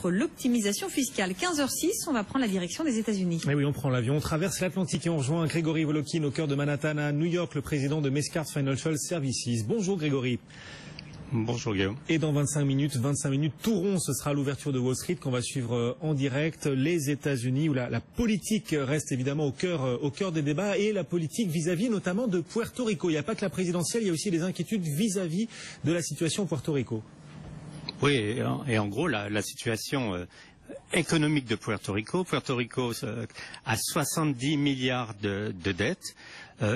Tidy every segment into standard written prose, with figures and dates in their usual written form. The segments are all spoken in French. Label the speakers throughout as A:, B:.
A: contre l'optimisation fiscale. 15h06, on va prendre la direction des États-Unis.
B: Et oui, on prend l'avion, on traverse l'Atlantique et on rejoint Grégory Volokin au cœur de Manhattan à New York, le président de Mescart Financial Services. Bonjour Grégory.
C: Bonjour Guillaume. Et
B: dans 25 minutes tout rond, ce sera l'ouverture de Wall Street qu'on va suivre en direct. Les États-Unis où la politique reste évidemment au cœur des débats et la politique vis-à-vis notamment de Puerto Rico. Il n'y a pas que la présidentielle, il y a aussi des inquiétudes vis-à-vis de la situation au Puerto Rico.
C: Oui, et en gros la situation économique de Puerto Rico. Puerto Rico a 70 milliards de dettes.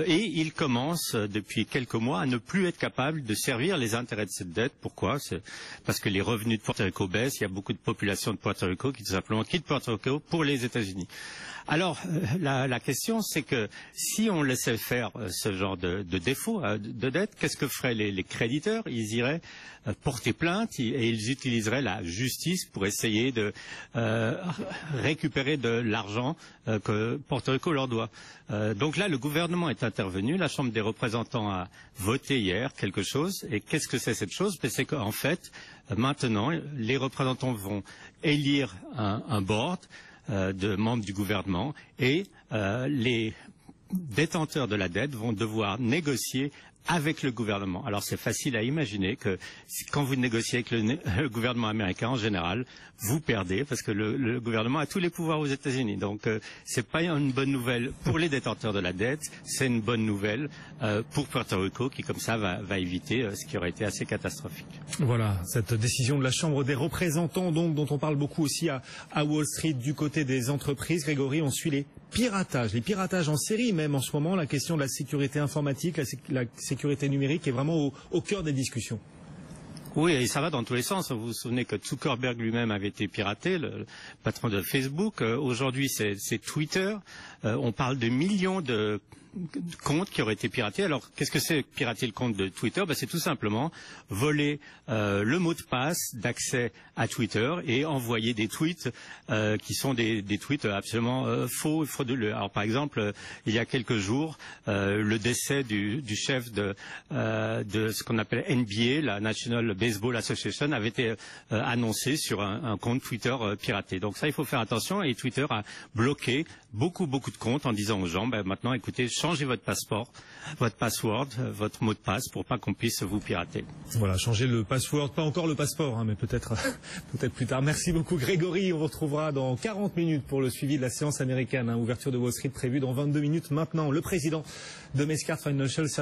C: Et il commence depuis quelques mois à ne plus être capable de servir les intérêts de cette dette. Pourquoi? Parce que les revenus de Puerto Rico baissent. Il y a beaucoup de population de Puerto Rico qui tout simplement quitte Puerto Rico pour les États-Unis. Alors la question c'est que si on laissait faire ce genre de défaut de dette, qu'est-ce que feraient les créditeurs? Ils iraient porter plainte et ils utiliseraient la justice pour essayer de récupérer de l'argent que Puerto Rico leur doit. Donc là, le gouvernement est intervenu, la Chambre des représentants a voté hier quelque chose. Et qu'est-ce que c'est cette chose? C'est qu'en fait, maintenant, les représentants vont élire un board de membres du gouvernement et les détenteurs de la dette vont devoir négocier avec le gouvernement. Alors c'est facile à imaginer que quand vous négociez avec le gouvernement américain, en général, vous perdez parce que le gouvernement a tous les pouvoirs aux États-Unis. Donc c'est pas une bonne nouvelle pour les détenteurs de la dette, c'est une bonne nouvelle pour Puerto Rico qui comme ça va éviter ce qui aurait été assez catastrophique.
B: Voilà, cette décision de la Chambre des représentants donc, dont on parle beaucoup aussi à Wall Street du côté des entreprises. Grégory, on suit les piratages en série même en ce moment. La question de la sécurité informatique, la sécurité numérique est vraiment au cœur des discussions.
C: Oui, et ça va dans tous les sens. Vous vous souvenez que Zuckerberg lui-même avait été piraté, le patron de Facebook. Aujourd'hui, c'est Twitter. On parle de millions de comptes qui auraient été piratés. Alors, qu'est-ce que c'est pirater le compte de Twitter? C'est tout simplement voler le mot de passe d'accès à Twitter et envoyer des tweets qui sont des tweets absolument faux et frauduleux. Alors, par exemple, il y a quelques jours, le décès du chef de ce qu'on appelle NBA, la National Baseball Association, avait été annoncé sur un compte Twitter piraté. Donc ça, il faut faire attention. Et Twitter a bloqué beaucoup de comptes en disant aux gens, maintenant, écoutez, changez votre password, votre mot de passe pour pas qu'on puisse vous pirater.
B: Voilà, changer le password, pas encore le passeport, mais peut-être plus tard. Merci beaucoup Grégory, on vous retrouvera dans 40 minutes pour le suivi de la séance américaine, ouverture de Wall Street prévue dans 22 minutes maintenant. Le président de Mescart Financial Services